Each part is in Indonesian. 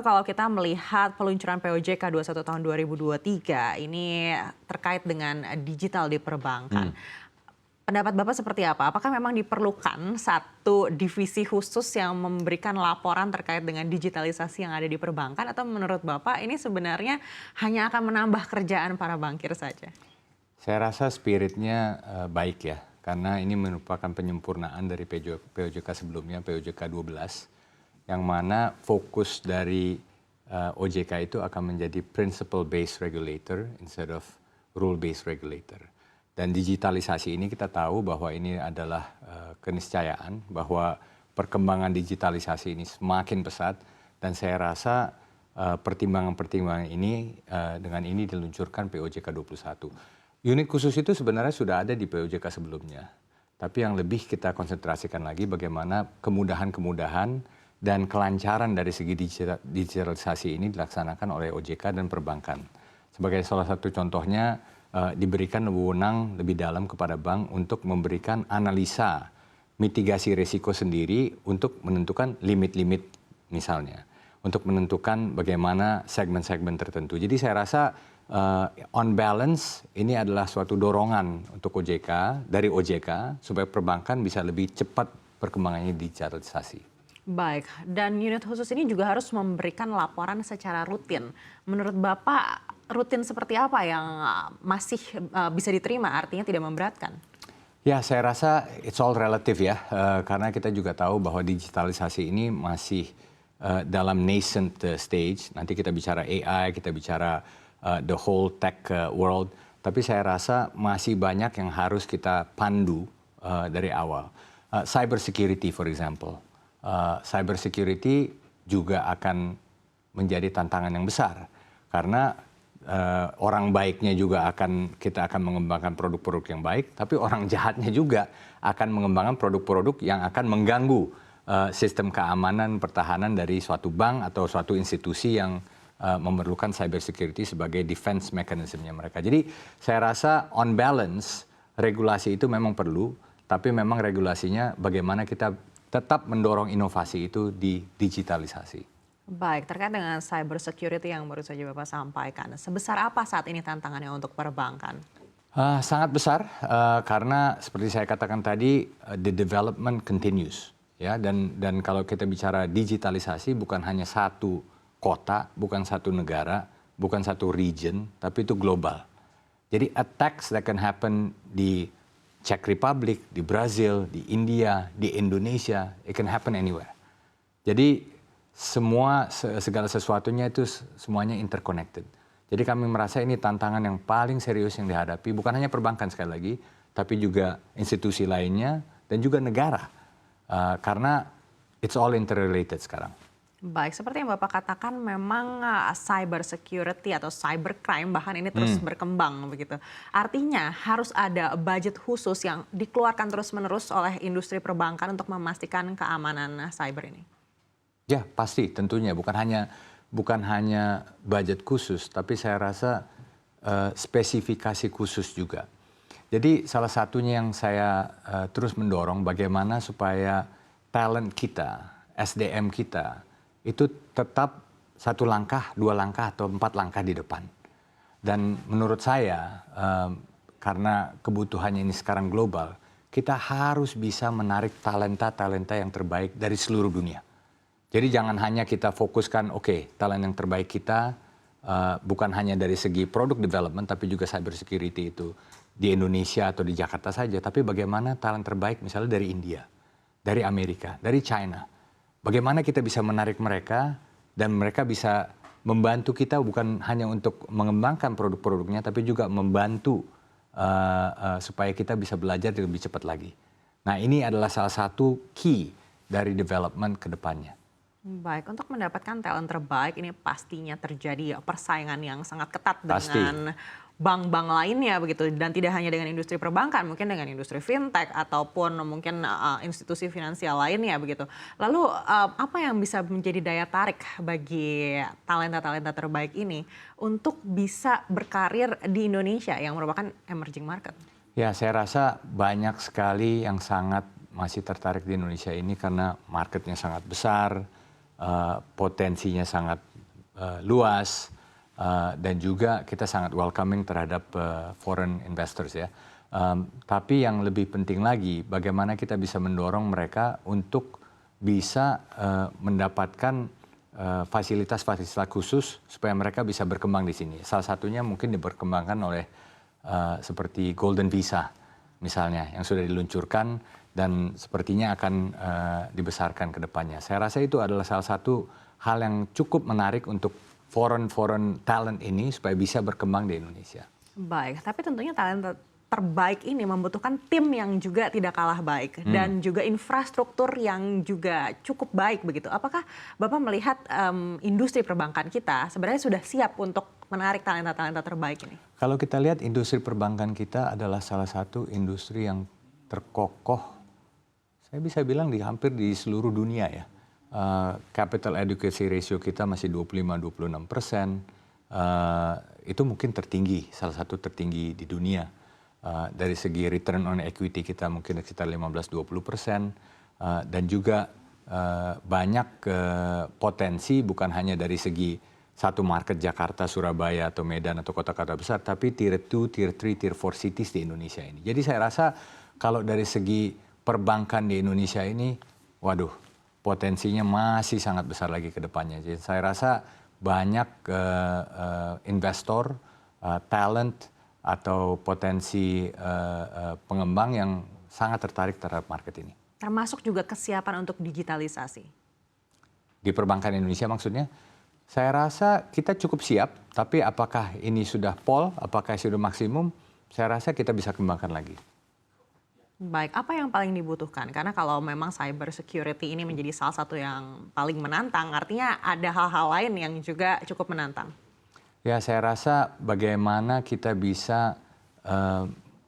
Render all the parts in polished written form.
kalau kita melihat peluncuran POJK 21 tahun 2023 ini terkait dengan digital di perbankan. Pendapat Bapak seperti apa? Apakah memang diperlukan satu divisi khusus yang memberikan laporan terkait dengan digitalisasi yang ada di perbankan, atau menurut Bapak ini sebenarnya hanya akan menambah kerjaan para bankir saja? Saya rasa spiritnya baik ya, karena ini merupakan penyempurnaan dari POJK sebelumnya, POJK 12, yang mana fokus dari OJK itu akan menjadi principle-based regulator instead of rule-based regulator. Dan digitalisasi ini kita tahu bahwa ini adalah keniscayaan bahwa perkembangan digitalisasi ini semakin pesat, dan saya rasa pertimbangan-pertimbangan ini dengan ini diluncurkan POJK 21. Unit khusus itu sebenarnya sudah ada di POJK sebelumnya, tapi yang lebih kita konsentrasikan lagi bagaimana kemudahan-kemudahan dan kelancaran dari segi digitalisasi ini dilaksanakan oleh OJK dan perbankan. Sebagai salah satu contohnya, diberikan wewenang lebih dalam kepada bank untuk memberikan analisa mitigasi risiko sendiri untuk menentukan limit-limit misalnya, untuk menentukan bagaimana segmen-segmen tertentu. Jadi saya rasa on balance ini adalah suatu dorongan untuk OJK, dari OJK, supaya perbankan bisa lebih cepat perkembangannya digitalisasi. Baik, dan unit khusus ini juga harus memberikan laporan secara rutin. Menurut Bapak, rutin seperti apa yang masih bisa diterima, artinya tidak memberatkan? Ya, saya rasa it's all relative ya, karena kita juga tahu bahwa digitalisasi ini masih dalam nascent stage. Nanti kita bicara AI, kita bicara the whole tech world, tapi saya rasa masih banyak yang harus kita pandu dari awal. Cyber security, for example. Cyber security juga akan menjadi tantangan yang besar, karena orang baiknya juga kita akan mengembangkan produk-produk yang baik, tapi orang jahatnya juga akan mengembangkan produk-produk yang akan mengganggu sistem keamanan pertahanan dari suatu bank atau suatu institusi yang memerlukan cyber security sebagai defense mechanism-nya mereka. Jadi saya rasa on balance regulasi itu memang perlu, tapi memang regulasinya bagaimana kita tetap mendorong inovasi itu di digitalisasi. Baik, terkait dengan cyber security yang baru saja Bapak sampaikan, sebesar apa saat ini tantangannya untuk perbankan? Sangat besar, karena seperti saya katakan tadi, the development continues. Ya, dan kalau kita bicara digitalisasi bukan hanya satu kota, bukan satu negara, bukan satu region, tapi itu global. Jadi attacks that can happen di Czech Republic, di Brazil, di India, di Indonesia, it can happen anywhere. Jadi segala sesuatunya itu semuanya interconnected. Jadi kami merasa ini tantangan yang paling serius yang dihadapi, bukan hanya perbankan sekali lagi, tapi juga institusi lainnya dan juga negara. Karena it's all interrelated sekarang. Baik, seperti yang Bapak katakan memang cyber security atau cybercrime bahkan ini terus berkembang begitu. Artinya harus ada budget khusus yang dikeluarkan terus-menerus oleh industri perbankan untuk memastikan keamanan cyber ini. Ya, pasti tentunya bukan hanya budget khusus, tapi saya rasa spesifikasi khusus juga. Jadi salah satunya yang saya terus mendorong bagaimana supaya talent kita, SDM kita itu tetap satu langkah, dua langkah, atau 4 langkah di depan. Dan menurut saya, karena kebutuhannya ini sekarang global, kita harus bisa menarik talenta-talenta yang terbaik dari seluruh dunia. Jadi jangan hanya kita fokuskan, talent yang terbaik kita bukan hanya dari segi product development, tapi juga cyber security itu di Indonesia atau di Jakarta saja, tapi bagaimana talent terbaik misalnya dari India, dari Amerika, dari China. Bagaimana kita bisa menarik mereka dan mereka bisa membantu kita bukan hanya untuk mengembangkan produk-produknya, tapi juga membantu supaya kita bisa belajar lebih cepat lagi. Nah, ini adalah salah satu key dari development ke depannya. Baik, untuk mendapatkan talent terbaik ini pastinya terjadi persaingan yang sangat ketat dengan bank-bank lainnya begitu, dan tidak hanya dengan industri perbankan, mungkin dengan industri fintech ataupun mungkin institusi finansial lainnya begitu. Lalu apa yang bisa menjadi daya tarik bagi talenta-talenta terbaik ini untuk bisa berkarir di Indonesia yang merupakan emerging market? Ya, saya rasa banyak sekali yang sangat masih tertarik di Indonesia ini karena marketnya sangat besar, potensinya sangat luas dan juga kita sangat welcoming terhadap foreign investors ya. Tapi yang lebih penting lagi, bagaimana kita bisa mendorong mereka untuk bisa mendapatkan fasilitas-fasilitas khusus supaya mereka bisa berkembang di sini. Salah satunya mungkin diperkembangkan oleh seperti Golden Visa misalnya yang sudah diluncurkan dan sepertinya akan dibesarkan ke depannya. Saya rasa itu adalah salah satu hal yang cukup menarik untuk foreign talent ini supaya bisa berkembang di Indonesia. Baik, tapi tentunya talent terbaik ini membutuhkan tim yang juga tidak kalah baik dan juga infrastruktur yang juga cukup baik begitu. Apakah Bapak melihat industri perbankan kita sebenarnya sudah siap untuk menarik talenta-talenta terbaik ini? Kalau kita lihat industri perbankan kita adalah salah satu industri yang terkokoh, saya bisa bilang hampir di seluruh dunia ya. Capital adequacy ratio kita masih 25-26%. Itu mungkin tertinggi, salah satu tertinggi di dunia. Dari segi return on equity kita mungkin sekitar 15-20%. Dan juga banyak potensi bukan hanya dari segi satu market Jakarta, Surabaya, atau Medan, atau kota-kota besar, tapi tier 2, tier 3, tier 4 cities di Indonesia ini. Jadi saya rasa kalau dari segi perbankan di Indonesia ini, waduh, potensinya masih sangat besar lagi ke depannya. Jadi saya rasa banyak investor, talent, atau potensi pengembang yang sangat tertarik terhadap market ini. Termasuk juga kesiapan untuk digitalisasi. Di perbankan Indonesia maksudnya? Saya rasa kita cukup siap, tapi apakah ini sudah pol, apakah sudah maksimum, saya rasa kita bisa kembangkan lagi. Baik, apa yang paling dibutuhkan? Karena kalau memang cyber security ini menjadi salah satu yang paling menantang, artinya ada hal-hal lain yang juga cukup menantang. Ya, saya rasa bagaimana kita bisa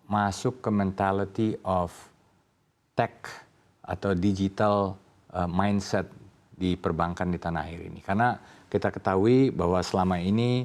masuk ke mentality of tech atau digital mindset di perbankan di tanah air ini. Karena kita ketahui bahwa selama ini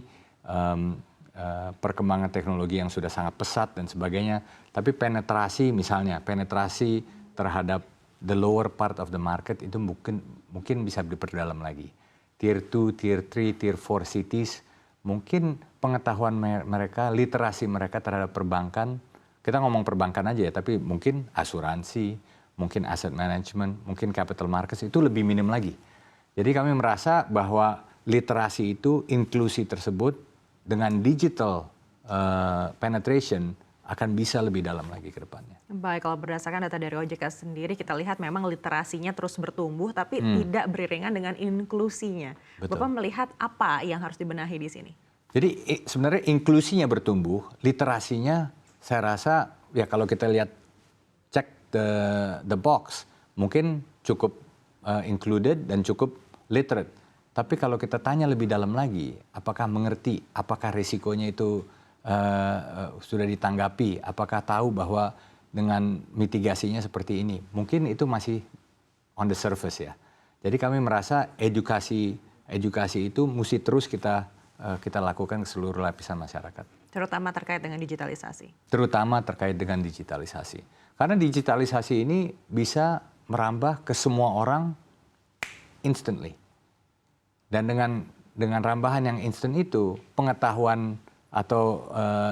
perkembangan teknologi yang sudah sangat pesat dan sebagainya, tapi penetrasi misalnya, penetrasi terhadap the lower part of the market itu mungkin bisa diperdalam lagi. Tier 2, Tier 3, Tier 4 cities, mungkin pengetahuan mereka, literasi mereka terhadap perbankan, kita ngomong perbankan aja ya, tapi mungkin asuransi, mungkin asset management, mungkin capital markets itu lebih minim lagi. Jadi kami merasa bahwa literasi itu, inklusi tersebut dengan digital penetration akan bisa lebih dalam lagi ke depannya. Baik, kalau berdasarkan data dari OJK sendiri kita lihat memang literasinya terus bertumbuh tapi tidak beriringan dengan inklusinya. Betul. Bapak melihat apa yang harus dibenahi di sini? Jadi sebenarnya inklusinya bertumbuh, literasinya saya rasa ya kalau kita lihat check the box mungkin cukup included dan cukup literate. Tapi kalau kita tanya lebih dalam lagi, apakah mengerti, apakah risikonya itu sudah ditanggapi, apakah tahu bahwa dengan mitigasinya seperti ini, mungkin itu masih on the surface ya. Jadi kami merasa edukasi itu mesti terus kita lakukan ke seluruh lapisan masyarakat. Terutama terkait dengan digitalisasi. Terutama terkait dengan digitalisasi. Karena digitalisasi ini bisa merambah ke semua orang instantly. Dan dengan rambahan yang instan itu, pengetahuan atau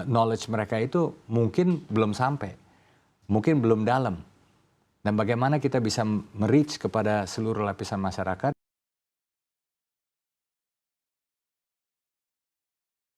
knowledge mereka itu mungkin belum sampai, mungkin belum dalam. Dan bagaimana kita bisa merich kepada seluruh lapisan masyarakat